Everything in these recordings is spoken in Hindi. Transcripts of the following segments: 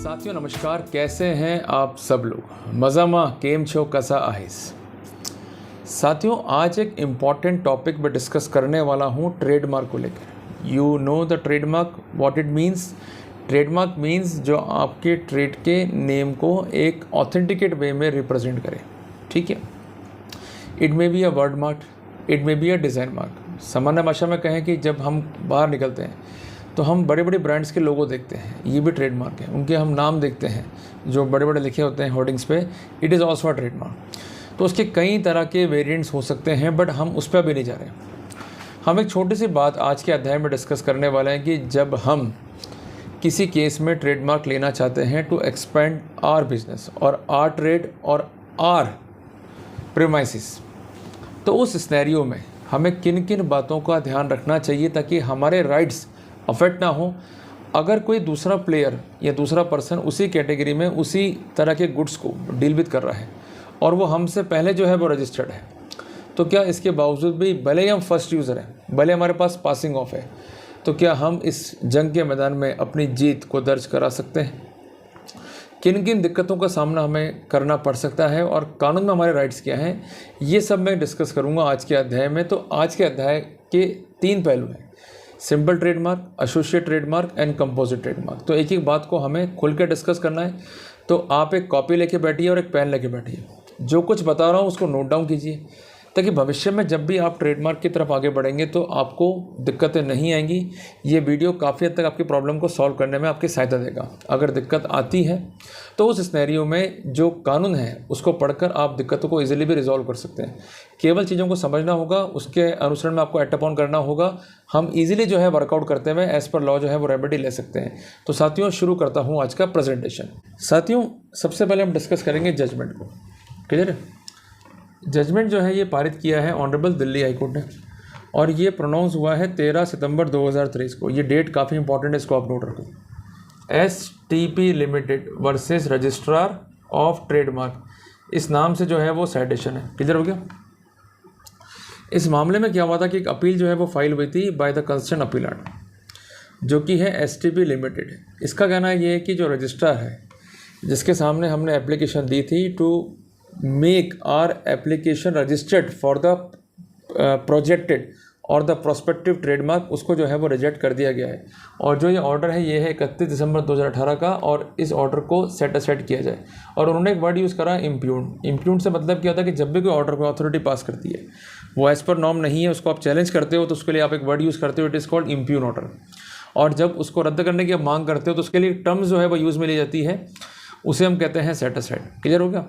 साथियों नमस्कार, कैसे हैं आप सब लोग? मज़ामा केम छो कसा आहिस। साथियों आज एक इम्पॉर्टेंट टॉपिक पर डिस्कस करने वाला हूं ट्रेडमार्क को लेकर। You know the trademark what it means. Trademark means जो आपके ट्रेड के नेम को एक ऑथेंटिकेट वे में रिप्रेजेंट करे, ठीक है। It may be a word mark, it may be a design mark. सामान्य भाषा में कहें कि जब हम बाहर निकलते हैं तो हम बड़े बड़े ब्रांड्स के लोगो देखते हैं, ये भी ट्रेडमार्क है। उनके हम नाम देखते हैं जो बड़े बड़े लिखे होते हैं होर्डिंग्स पे, it is also a trademark. तो उसके कई तरह के वेरिएंट्स हो सकते हैं, बट हम उस पर भी नहीं जा रहे। हम एक छोटी सी बात आज के अध्याय में डिस्कस करने वाले हैं कि जब हम किसी केस में ट्रेडमार्क लेना चाहते हैं टू एक्सपेंड आर बिजनेस और आर ट्रेड और आर प्रीमाइसिस, तो उस सिनेरियो में हमें किन किन बातों का ध्यान रखना चाहिए ताकि हमारे राइट्स अफेक्ट ना हो। अगर कोई दूसरा प्लेयर या दूसरा पर्सन उसी कैटेगरी में उसी तरह के गुड्स को डील विद कर रहा है और वो हमसे पहले जो है वो रजिस्टर्ड है, तो क्या इसके बावजूद भी भले ही हम फर्स्ट यूज़र हैं, भले हमारे पास पासिंग ऑफ है, तो क्या हम इस जंग के मैदान में अपनी जीत को दर्ज करा सकते हैं? किन किन दिक्कतों का सामना हमें करना पड़ सकता है और कानून में हमारे राइट्स क्या हैं, ये सब मैं डिस्कस करूँगा आज के अध्याय में। तो आज के अध्याय के 3 पहलू हैं: simple trademark, associate trademark and composite trademark. तो एक एक बात को हमें खुल कर डिस्कस करना है। तो आप एक कॉपी लेके बैठिए और एक पेन लेके बैठिए, जो कुछ बता रहा हूँ उसको नोट डाउन कीजिए, ताकि भविष्य में जब भी आप ट्रेडमार्क की तरफ आगे बढ़ेंगे तो आपको दिक्कतें नहीं आएंगी। ये वीडियो काफ़ी हद तक आपकी प्रॉब्लम को सॉल्व करने में आपकी सहायता देगा। अगर दिक्कत आती है तो उस सिनेरियो में जो कानून है उसको पढ़कर आप दिक्कतों को इजीली भी रिजॉल्व कर सकते हैं। केवल चीज़ों को समझना होगा, उसके अनुसरण में आपको एक्ट अपॉन करना होगा। हम इजीली जो है वर्कआउट करते हुए एज़ पर लॉ जो है वो रेमेडी ले सकते हैं। तो साथियों शुरू करता हूँ आज का प्रेजेंटेशन। साथियों सबसे पहले हम डिस्कस करेंगे जजमेंट को। क्लियर है? जजमेंट जो है ये पारित किया है ऑनरेबल दिल्ली हाई कोर्ट ने और ये प्रोनाउंस हुआ है 13 सितंबर 2023 को। ये डेट काफ़ी इंपॉर्टेंट है, इसको आप नोट रखो। STP limited versus registrar of trademark, इस नाम से जो है वो साइटेशन है। क्लियर हो गया? इस मामले में क्या हुआ था कि एक अपील जो है वो फाइल हुई थी बाय द कंसर्न अपीलेंट, जो कि है STP लिमिटेड। इसका कहना ये है कि जो रजिस्ट्रार है जिसके सामने हमने एप्लीकेशन दी थी to make our application registered for the projected और द प्रोस्पेक्टिव ट्रेडमार्क, उसको जो है वो रिजेक्ट कर दिया गया है। और जो ये ऑर्डर है ये है 31 दिसंबर 2018 का, और इस ऑर्डर को सेट असाइड किया जाए। और उन्होंने एक वर्ड यूज़ करा इम्प्यून। इम्प्यून से मतलब क्या होता है कि जब भी कोई ऑर्डर कोई अथॉरिटी पास करती है वो एज़ पर नॉर्म नहीं है, उसको आप चैलेंज करते हो तो उसके लिए आप एक वर्ड यूज़ करते हो, it is called impugn order. और जब उसको रद्द करने की आप मांग करते हो तो उसके लिए टर्म्स जो है वो यूज़ में ली जाती है, उसे हम कहते हैं सेट असाइड। क्लियर हो गया?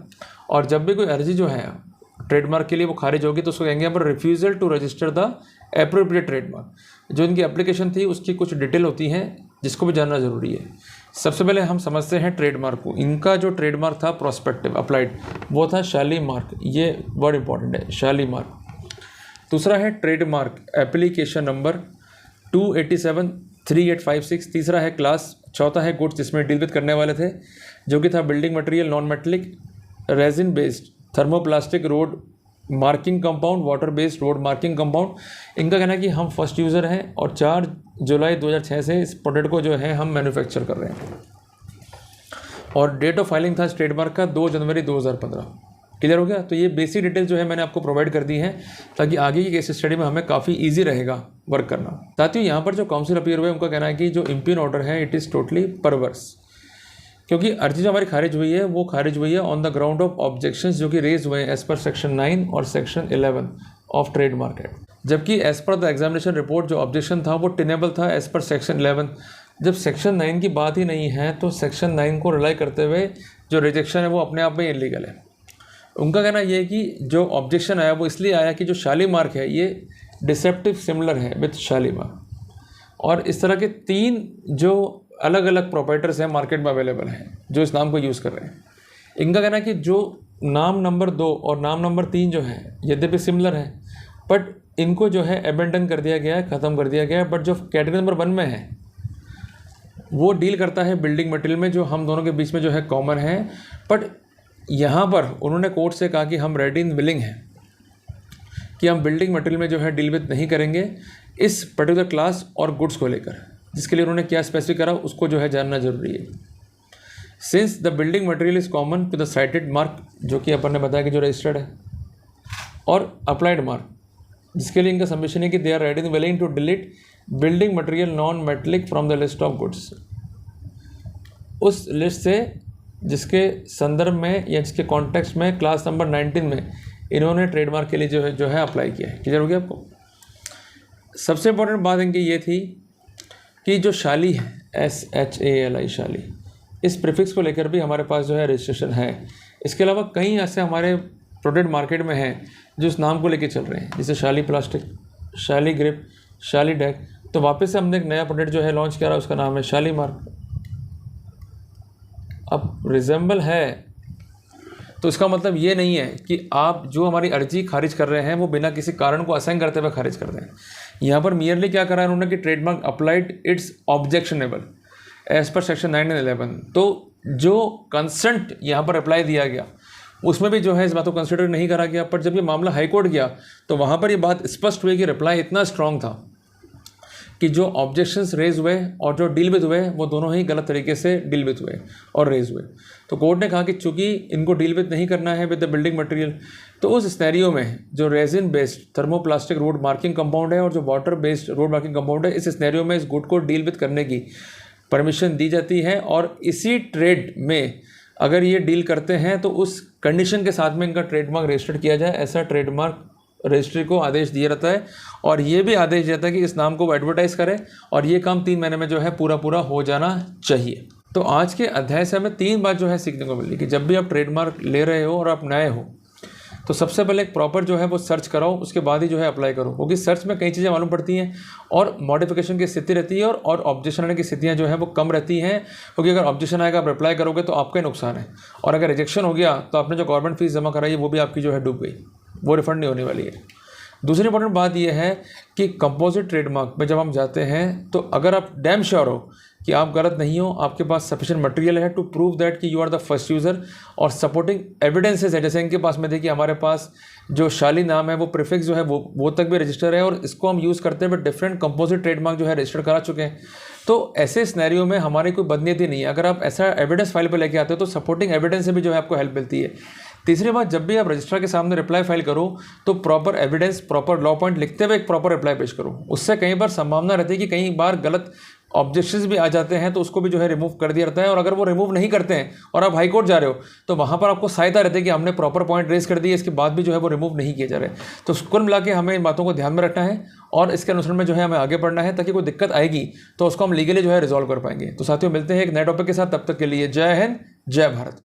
और जब भी कोई अर्जी जो है ट्रेडमार्क के लिए वो खारिज होगी तो उसको कहेंगे यहाँ पर refusal to register the appropriate trademark. जो इनकी एप्लीकेशन थी उसकी कुछ डिटेल होती हैं जिसको भी जानना ज़रूरी है। सबसे पहले हम समझते हैं ट्रेडमार्क को। इनका जो ट्रेडमार्क था प्रोस्पेक्टिव अप्लाइड, वो था शालीमार्क। ये वर्ड इंपॉर्टेंट है, शालीमार्क। दूसरा है ट्रेडमार्क एप्लीकेशन नंबर 2873856। तीसरा है क्लास। चौथा है गुड्स, जिसमें डील विद करने वाले थे, जो कि था building material, non metallic, resin based, thermoplastic, road marking compound, water based road marking compound. इनका कहना है कि हम फर्स्ट यूज़र हैं और 4 जुलाई 2006 से इस प्रोडक्ट को जो है हम मैन्युफैक्चर कर रहे हैं। और डेट ऑफ फाइलिंग था ट्रेडमार्क का 2 जनवरी 2015। क्लियर हो गया? तो ये बेसिक डिटेल जो है मैंने आपको प्रोवाइड कर दी है ताकि आगे की केस स्टडी में हमें काफ़ी ईजी रहेगा वर्क करना। साथियों यहाँ पर जो काउंसिल अपीयर हुए उनका कहना है कि जो इम्प्यून ऑर्डर है इट इज़ टोटली परवर्स, क्योंकि अर्जी जो हमारी खारिज हुई है वो खारिज हुई है on the ground of objections जो कि रेज हुए हैं एज पर सेक्शन 9 और सेक्शन 11 ऑफ ट्रेडमार्क एक्ट। जबकि as per the examination report जो ऑब्जेक्शन था वो टेनेबल था एज पर सेक्शन 11। जब सेक्शन 9 की बात ही नहीं है तो सेक्शन 9 को रिलाई करते हुए जो रिजेक्शन है वो अपने आप में इलीगल है। उनका कहना यह है कि जो ऑब्जेक्शन आया वो इसलिए आया कि जो शालीमार्क है ये डिसेप्टिव सिमिलर है विथ शालीमार्क। और इस तरह के 3 जो अलग अलग प्रोप्राइटर्स हैं मार्केट में अवेलेबल हैं जो इस नाम को यूज़ कर रहे हैं। इनका कहना है कि जो नाम नंबर 2 और नाम नंबर 3 जो है यद्यपि सिमिलर है, बट इनको जो है एबेंडन कर दिया गया है, ख़त्म कर दिया गया है। बट जो कैटेगरी नंबर 1 में है वो डील करता है बिल्डिंग मटेरियल में, जो हम दोनों के बीच में जो है कॉमन है। बट यहाँ पर उन्होंने कोर्ट से कहा कि हम रेडी इन विलिंग हैं कि हम बिल्डिंग मटेरियल में जो है डील विद नहीं करेंगे इस पर्टिकुलर क्लास और गुड्स को लेकर, जिसके लिए उन्होंने क्या स्पेसिफिक करा उसको जो है जानना जरूरी है। Since the building material is common to the cited mark, जो कि अपन ने बताया कि जो रजिस्टर्ड है, और अप्लाइड मार्क, जिसके लिए इनका सबमिशन है कि they are ready and willing to delete building material non metallic from the list of goods, उस लिस्ट से जिसके संदर्भ में या जिसके कॉन्टेक्स्ट में क्लास नंबर 19 में इन्होंने ट्रेडमार्क के लिए जो है अप्लाई किया है। क्लियर हो गया आपको? सबसे इम्पोर्टेंट बात इनकी ये थी कि जो शाली है, SHALI शाली, इस प्रीफिक्स को लेकर भी हमारे पास जो है रजिस्ट्रेशन है। इसके अलावा कई ऐसे हमारे प्रोडक्ट मार्केट में हैं जो इस नाम को लेकर चल रहे हैं, जैसे शाली प्लास्टिक, शाली ग्रिप, शाली डेक। तो वापस से हमने एक नया प्रोडक्ट जो है लॉन्च किया, उसका नाम है शाली मार्क। अब रिजेंबल है तो इसका मतलब ये नहीं है कि आप जो हमारी अर्जी खारिज कर रहे हैं वो बिना किसी कारण को असाइन करते हुए खारिज कर दें। यहाँ पर मियरली क्या करा है उन्होंने कि trademark applied its objectionable as per section 9 and 11। तो जो कंसेंट यहाँ पर अप्लाई दिया गया उसमें भी जो है इस बात को कंसिडर नहीं करा गया। पर जब ये मामला हाई कोर्ट गया तो वहाँ पर ये बात स्पष्ट हुई कि रिप्लाई इतना स्ट्रॉन्ग था कि जो ऑब्जेक्शंस रेज हुए और जो डील विद हुए वो दोनों ही गलत तरीके से डील विद हुए और रेज हुए। तो कोर्ट ने कहा कि चूंकि इनको डील विद नहीं करना है विद द बिल्डिंग मटेरियल, तो उस स्नैरियो में जो resin based thermoplastic road marking compound है और जो water based road marking compound है, इस स्नैरियो में इस गुड को डील विद करने की परमिशन दी जाती है। और इसी ट्रेड में अगर ये डील करते हैं तो उस कंडीशन के साथ में इनका ट्रेडमार्क रजिस्टर्ड किया जाए, ऐसा ट्रेडमार्क रजिस्ट्री को आदेश दिया रहता है। और ये भी आदेश दिया जाता है कि इस नाम को वो एडवर्टाइज़ करें और ये काम 3 महीने में जो है पूरा हो जाना चाहिए। तो आज के अध्याय से हमें 3 बात जो है सीखने को मिली कि जब भी आप ट्रेडमार्क ले रहे हो और आप नए हो तो सबसे पहले एक प्रॉपर जो है वो सर्च कराओ, उसके बाद ही जो है अप्लाई करो, क्योंकि सर्च में कई चीज़ें मालूम पड़ती हैं और मॉडिफिकेशन की स्थिति रहती है और ऑब्जेक्शन आने की स्थितियाँ जो है वो कम रहती हैं। क्योंकि अगर ऑब्जेक्शन आएगा आप अप्लाई करोगे तो आपका ही नुकसान है, और अगर रिजेक्शन हो गया तो आपने जो गवर्नमेंट फीस जमा कराई है वो भी आपकी जो है डूब गई, वो रिफंड नहीं होने वाली है। दूसरी इंपॉर्टेंट बात यह है कि कंपोजिट ट्रेडमार्क में जब हम जाते हैं तो अगर आप डैम श्योर हो कि आप गलत नहीं हो, आपके पास सफिशिएंट मटेरियल है टू प्रूव दैट कि you are the first user, और सपोर्टिंग एविडेंसेस है, जैसे इनके पास में देखिए हमारे पास जो शाली नाम है वो प्रीफिक्स जो है वो तक भी रजिस्टर है और इसको हम यूज़ करते हुए डिफरेंट कंपोजिट ट्रेडमार्क जो है रजिस्टर करा चुके हैं। तो ऐसे सिनेरियो में हमारी कोई बदनीयती नहीं है। अगर आप ऐसा एविडेंस फाइल पर लेके आते हो तो सपोर्टिंग एविडेंस से भी जो है आपको हेल्प मिलती है। तीसरी बात, जब भी आप रजिस्ट्रार के सामने रिप्लाई फाइल करो तो proper evidence, proper law point लिखते हुए एक प्रॉपर रिप्लाई पेश करो। उससे कई बार संभावना रहती है कि कई बार गलत ऑब्जेक्शंस भी आ जाते हैं तो उसको भी जो है रिमूव कर दिया जाता है। और अगर वो रिमूव नहीं करते हैं और आप हाई कोर्ट जा रहे हो तो वहाँ पर आपको सहायता रहती है कि हमने प्रॉपर पॉइंट रेज कर दिए, इसके बाद भी जो है वो रिमूव नहीं किए जा रहे। तो कुल मिला के हमें इन बातों को ध्यान में रखना है और इसके अनुसार में जो है हमें आगे बढ़ना है, ताकि कोई दिक्कत आएगी तो उसको हम लीगली जो है रिजॉल्व कर पाएंगे। तो साथियों, मिलते हैं एक नए टॉपिक के साथ, तब तक के लिए जय हिंद, जय भारत।